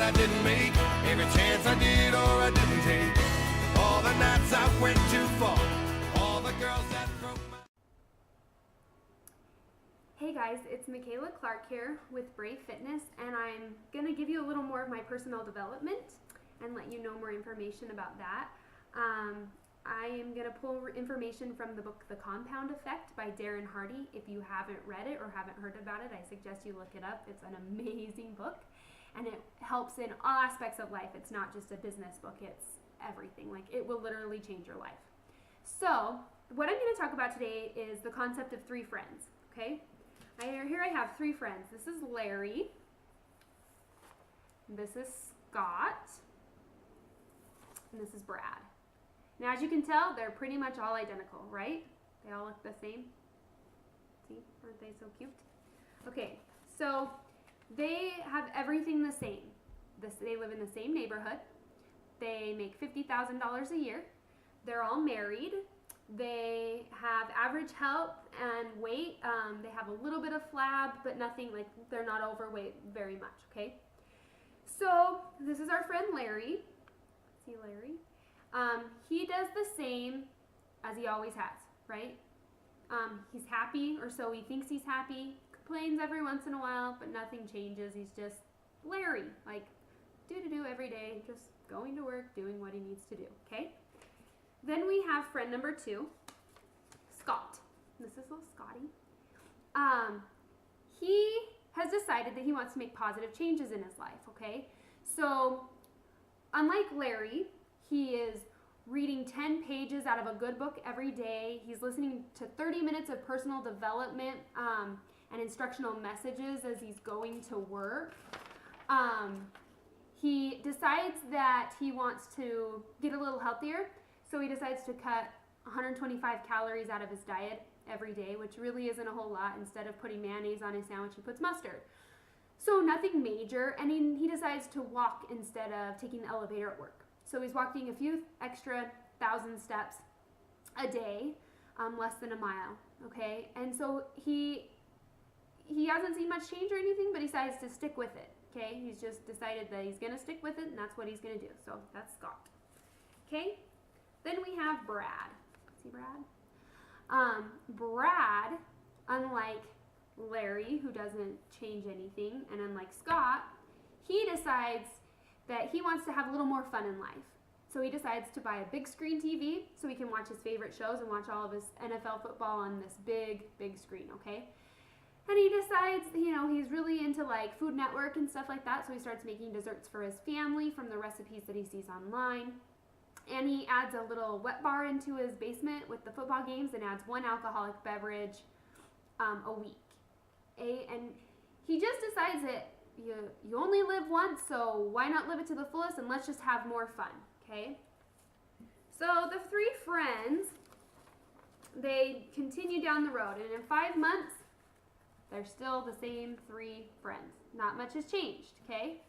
I didn't make, every chance I did or I didn't take, all the nights I went too far, all the girls that broke my... Hey guys, it's Michaela Clark here with Brave Fitness, and I'm going to give you a little more of my personal development and let you know more information about that. I am going to pull information from the book The Compound Effect by Darren Hardy. If you haven't read it or haven't heard about it, I suggest you look it up. It's an amazing book, and it helps in all aspects of life. It's not just a business book, it's everything. Like, it will literally change your life. So, what I'm going to talk about today is the concept of three friends, okay? Here I have three friends. This is Larry. This is Scott. And this is Brad. Now, as you can tell, they're pretty much all identical, right? They all look the same. See, aren't they so cute? Okay, so they have everything the same. They live in the same neighborhood. They make $50,000 a year. They're all married. They have average health and weight. They have a little bit of flab, but nothing, like, they're not overweight very much, okay? So this is our friend Larry. See Larry? He does the same as he always has, right? He's happy, or so he thinks he's happy. Complains every once in a while, but nothing changes. He's just Larry, like do every day, just going to work, doing what he needs to do, okay? Then we have friend number 2, Scott. This is little Scotty. He has decided that he wants to make positive changes in his life, okay? So, unlike Larry, he is reading 10 pages out of a good book every day. He's listening to 30 minutes of personal development and instructional messages as he's going to work. He decides that he wants to get a little healthier, so he decides to cut 125 calories out of his diet every day, which really isn't a whole lot. Instead of putting mayonnaise on his sandwich, he puts mustard. So nothing major, and he decides to walk instead of taking the elevator at work. So he's walking a few extra 1,000 steps a day, less than a mile, okay? And so he hasn't seen much change or anything, but he decides to stick with it, okay? He's just decided that he's gonna stick with it, and that's what he's gonna do. So that's Scott, okay? Then we have Brad. See Brad? Brad, unlike Larry, who doesn't change anything, and unlike Scott, he decides that he wants to have a little more fun in life. So he decides to buy a big screen TV so he can watch his favorite shows and watch all of his NFL football on this big screen, okay? And he decides, he's really into like Food Network and stuff like that, so he starts making desserts for his family from the recipes that he sees online. And he adds a little wet bar into his basement with the football games and adds 1 alcoholic beverage a week. And he just decides that you only live once, so why not live it to the fullest, and let's just have more fun, okay? So the three friends, they continue down the road, and in 5 months, they're still the same 3 friends. Not much has changed, okay?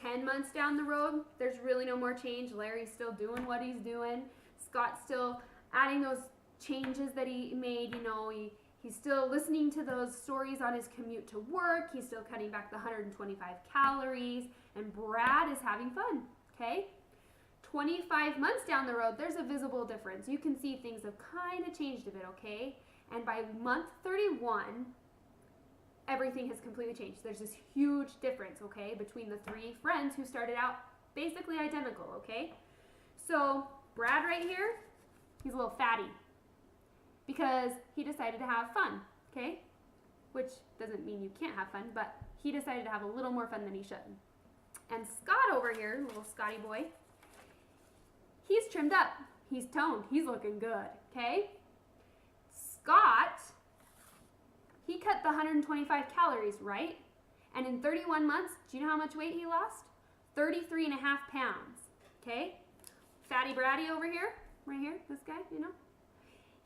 10 months down the road, there's really no more change. Larry's still doing what he's doing. Scott's still adding those changes that he made. He's still listening to those stories on his commute to work. He's still cutting back the 125 calories. And Brad is having fun, okay? 25 months down the road, there's a visible difference. You can see things have kind of changed a bit, okay? And by month 31, everything has completely changed. There's this huge difference, okay, between the 3 friends who started out basically identical, okay? So Brad right here, he's a little fatty because he decided to have fun, okay? Which doesn't mean you can't have fun, but he decided to have a little more fun than he should. And Scott over here, little Scotty boy, he's trimmed up. He's toned. He's looking good, okay? Scott, he cut the 125 calories, right? And in 31 months, do you know how much weight he lost? 33.5 pounds, okay? Fatty Braddy over here, right here, this guy,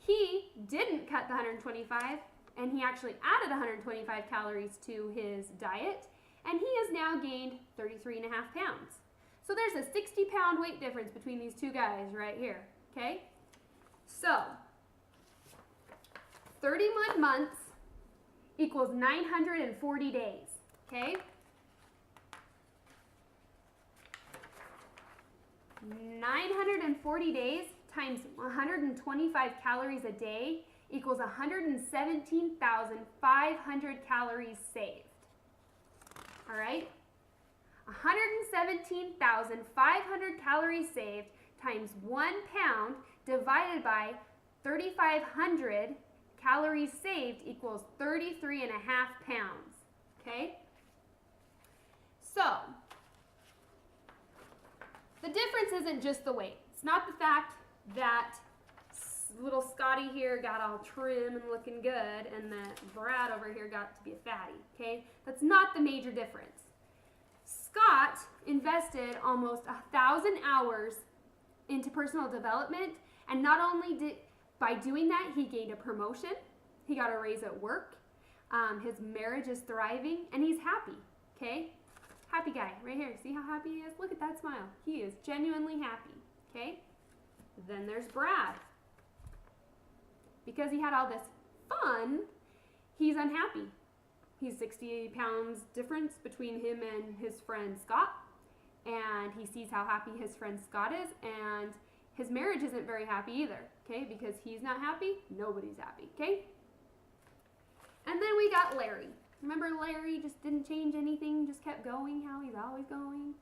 He didn't cut the 125, and he actually added 125 calories to his diet, and he has now gained 33.5 pounds. So there's a 60-pound weight difference between these 2 guys right here, okay? So 31 months equals 940 days, okay? 340 days times 125 calories a day equals 117,500 calories saved. All right? 117,500 calories saved times 1 pound divided by 3,500 calories saved equals 33 and a half pounds. Okay? So, the difference isn't just the weight. It's not the fact that little Scotty here got all trim and looking good and that Brad over here got to be a fatty, okay? That's not the major difference. Scott invested almost 1,000 hours into personal development, and not only did, by doing that, he gained a promotion, he got a raise at work, his marriage is thriving, and he's happy, okay? Happy guy, right here. See how happy he is? Look at that smile. He is genuinely happy, okay? Then there's Brad. Because he had all this fun, he's unhappy. He's 60 pounds difference between him and his friend Scott, and he sees how happy his friend Scott is, and his marriage isn't very happy either, okay? Because he's not happy, nobody's happy, okay? And then we got Larry. Remember Larry just didn't change anything, just kept going how he's always going?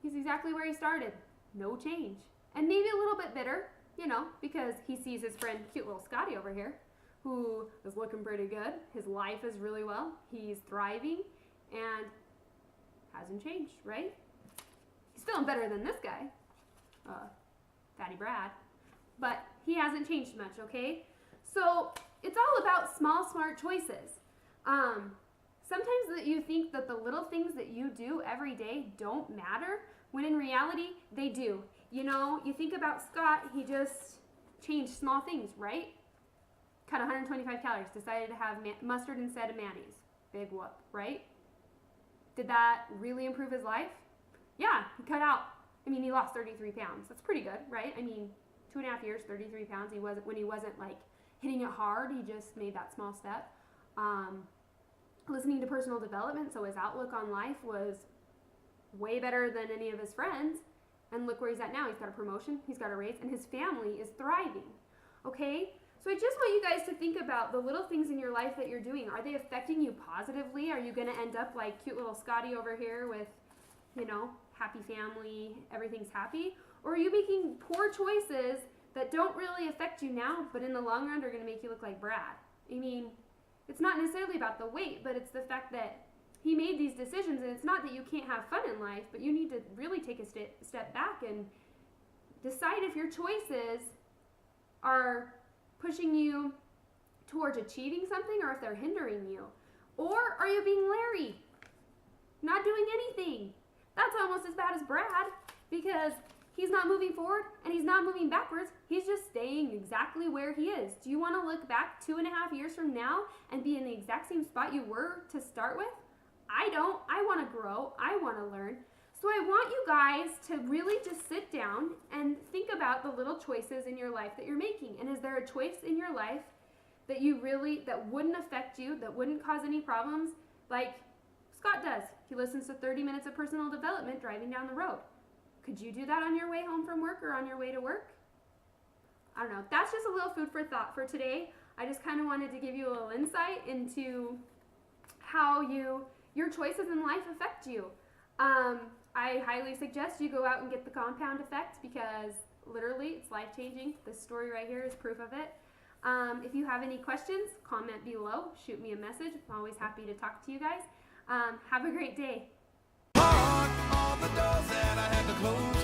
He's exactly where he started. No change. And maybe a little bit bitter, you know, because he sees his friend, cute little Scotty over here, who is looking pretty good. His life is really well. He's thriving and hasn't changed, right? He's feeling better than this guy, Fatty Brad, but he hasn't changed much, okay? So it's all about small, smart choices. Sometimes that you think that the little things that you do every day don't matter, when in reality, they do. You know, you think about Scott, he just changed small things, right? Cut 125 calories, decided to have mustard instead of mayonnaise. Big whoop, right? Did that really improve his life? Yeah, he cut out, he lost 33 pounds. That's pretty good, right? 2.5 years, 33 pounds. When he wasn't like hitting it hard, he just made that small step. Listening to personal development, so his outlook on life was way better than any of his friends. And look where he's at now. He's got a promotion, he's got a raise, and his family is thriving. Okay? So I just want you guys to think about the little things in your life that you're doing. Are they affecting you positively? Are you going to end up like cute little Scotty over here with, happy family, everything's happy? Or are you making poor choices that don't really affect you now, but in the long run are going to make you look like Brad? It's not necessarily about the weight, but it's the fact that he made these decisions, and it's not that you can't have fun in life, but you need to really take a step back and decide if your choices are pushing you towards achieving something or if they're hindering you. Or are you being Larry, not doing anything? That's almost as bad as Brad, because he's not moving forward and he's not moving backwards. He's just staying exactly where he is. Do you want to look back 2.5 years from now and be in the exact same spot you were to start with? I don't. I want to grow. I want to learn. So I want you guys to really just sit down and think about the little choices in your life that you're making. And is there a choice in your life that that wouldn't affect you, that wouldn't cause any problems? Like Scott does. He listens to 30 minutes of personal development driving down the road. Could you do that on your way home from work or on your way to work? I don't know. That's just a little food for thought for today. I just kind of wanted to give you a little insight into how your choices in life affect you. I highly suggest you go out and get the compound effect, because literally it's life-changing. This story right here is proof of it. If you have any questions, comment below. Shoot me a message. I'm always happy to talk to you guys. Have a great day. All the doors that I had to close.